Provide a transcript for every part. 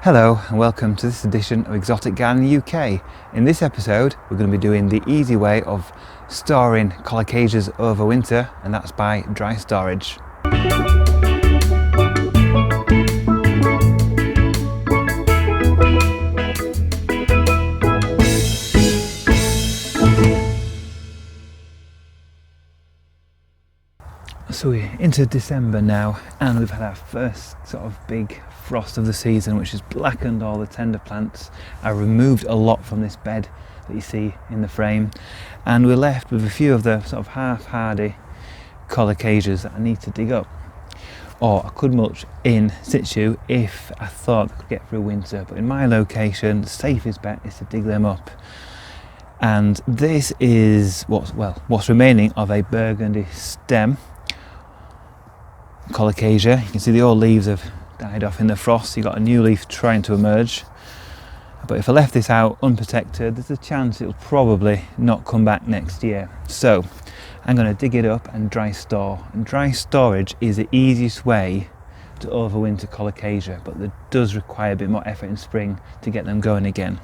Hello and welcome to this edition of Exotic Gardening UK. In this episode we're going to be doing the easy way of storing colocasias over winter, and that's by dry storage. So we're into December now and we've had our first sort of big frost of the season, which has blackened all the tender plants. I removed a lot from this bed that you see in the frame, and we're left with a few of the sort of half hardy colocasias that I need to dig up. Or I could mulch in situ if I thought I could get through winter, but in my location the safest bet is to dig them up. And this is what's remaining of a burgundy stem colocasia. You can see the old leaves have died off in the frost. You've got a new leaf trying to emerge, but if I left this out unprotected, there's a chance it'll probably not come back next year. So I'm going to dig it up and dry store. And dry storage is the easiest way to overwinter colocasia, but it does require a bit more effort in spring to get them going again.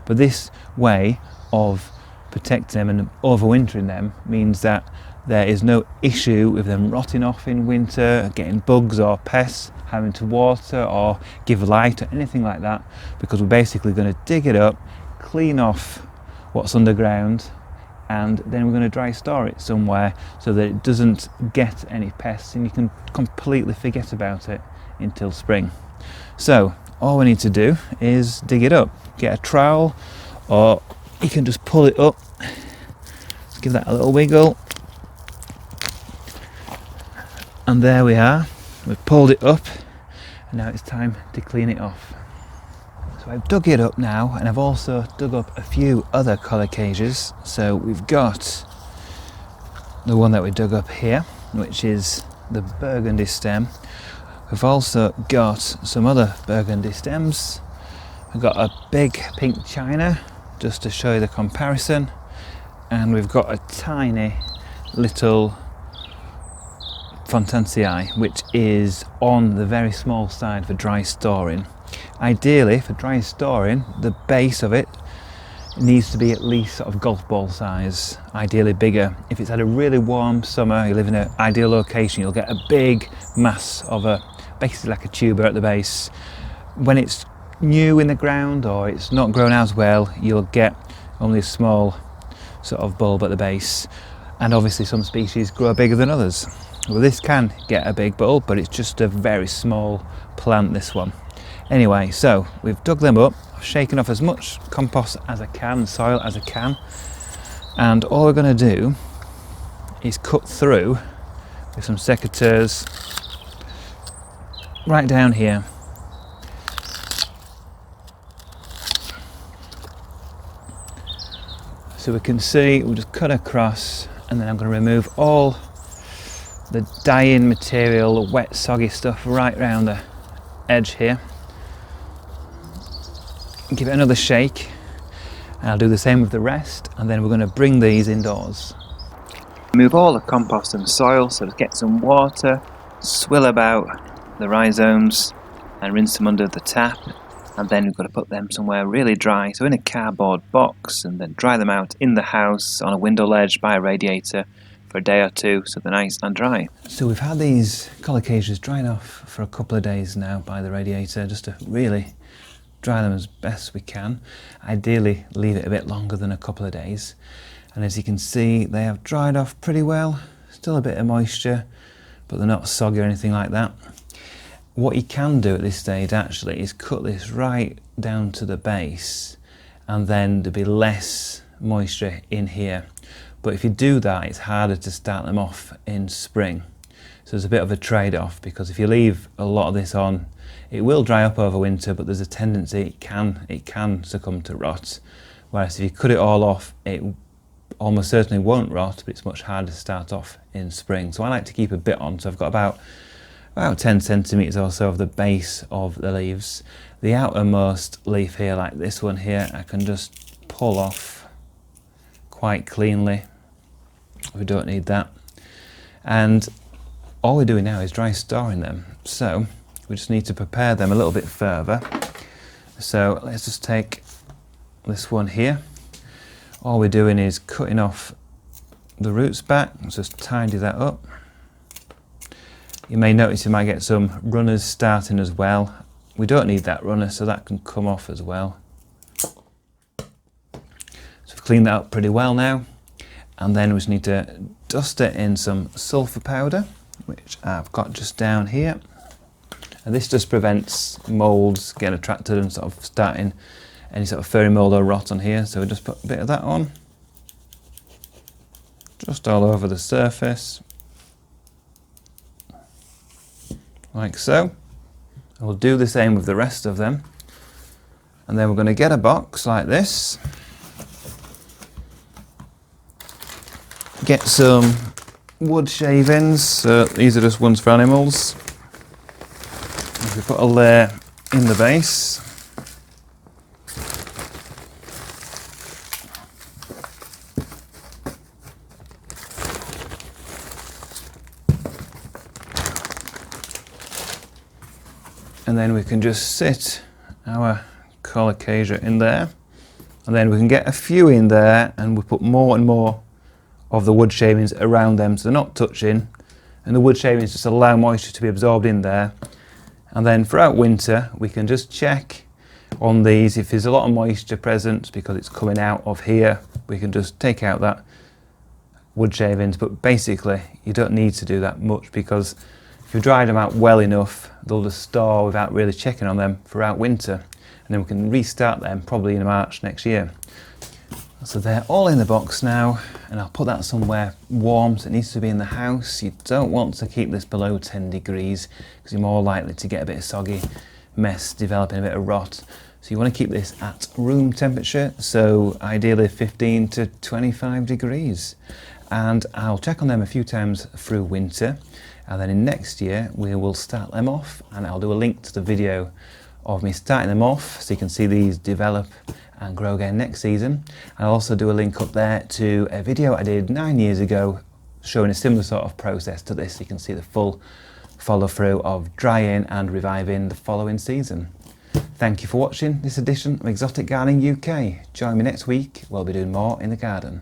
But this way of protecting them and overwintering them means that there is no issue with them rotting off in winter, getting bugs or pests, having to water or give light or anything like that, because we're basically going to dig it up, clean off what's underground, and then we're going to dry store it somewhere so that it doesn't get any pests and you can completely forget about it until spring. So all we need to do is dig it up. Get a trowel, or you can just pull it up. Just give that a little wiggle. And there we are, we've pulled it up, and now it's time to clean it off. So I've dug it up now, and I've also dug up a few other colocasias. So we've got the one that we dug up here, which is the burgundy stem. We've also got some other burgundy stems. We've got a big pink china, just to show you the comparison, and we've got a tiny little Fontansii, which is on the very small side for dry storing. Ideally, for dry storing, the base of it needs to be at least sort of golf ball size, ideally bigger. If it's had a really warm summer, you live in an ideal location, you'll get a big mass of basically like a tuber at the base. When it's new in the ground or it's not grown as well, you'll get only a small sort of bulb at the base. And obviously some species grow bigger than others. Well, this can get a big bulb, but it's just a very small plant, this one. Anyway, so we've dug them up, I've shaken off as much compost as I can, soil as I can, and all we're going to do is cut through with some secateurs right down here. So we can see, we'll just cut across, and then I'm going to remove all the dying material, the wet soggy stuff right around the edge here. Give it another shake, and I'll do the same with the rest, and then we're going to bring these indoors. Remove all the compost and soil, so just get some water, swill about the rhizomes and rinse them under the tap, and then we've got to put them somewhere really dry, so in a cardboard box, and then dry them out in the house on a window ledge by a radiator for a day or two, so they're nice and dry. So we've had these colocasias dried off for a couple of days now by the radiator, just to really dry them as best we can. Ideally leave it a bit longer than a couple of days, and as you can see they have dried off pretty well. Still a bit of moisture, but they're not soggy or anything like that. What you can do at this stage actually is cut this right down to the base, and then there'll be less moisture in here. But if you do that, it's harder to start them off in spring. So there's a bit of a trade-off, because if you leave a lot of this on, it will dry up over winter, but there's a tendency it can succumb to rot. Whereas if you cut it all off, it almost certainly won't rot, but it's much harder to start off in spring. So I like to keep a bit on, so I've got about 10 centimetres or so of the base of the leaves. The outermost leaf here, like this one here, I can just pull off quite cleanly. We don't need that. And all we're doing now is dry storing them. So we just need to prepare them a little bit further. So let's just take this one here. All we're doing is cutting off the roots back. Let's just tidy that up. You may notice you might get some runners starting as well. We don't need that runner, so that can come off as well. So we've cleaned that up pretty well now. And then we just need to dust it in some sulphur powder, which I've got just down here. And this just prevents moulds getting attracted and sort of starting any sort of furry mould or rot on here. So we just put a bit of that on, just all over the surface, like so. And we'll do the same with the rest of them. And then we're going to get a box like this, get some wood shavings. So these are just ones for animals. We put a layer in the base. And then we can just sit our colocasia in there. And then we can get a few in there and we put more and more of the wood shavings around them so they're not touching. And the wood shavings just allow moisture to be absorbed in there. And then throughout winter, we can just check on these if there's a lot of moisture present because it's coming out of here. We can just take out that wood shavings, but basically you don't need to do that much because if you dried them out well enough, they'll just store without really checking on them throughout winter. And then we can restart them probably in March next year. So they're all in the box now, and I'll put that somewhere warm, so it needs to be in the house. You don't want to keep this below 10 degrees because you're more likely to get a bit of soggy mess, developing a bit of rot. So you want to keep this at room temperature, so ideally 15 to 25 degrees. And I'll check on them a few times through winter, and then in next year we will start them off, and I'll do a link to the video of me starting them off so you can see these develop and grow again next season. And I'll also do a link up there to a video I did 9 years ago showing a similar sort of process to this. You can see the full follow through of drying and reviving the following season. Thank you for watching this edition of Exotic Gardening UK. Join me next week, we'll be doing more in the garden.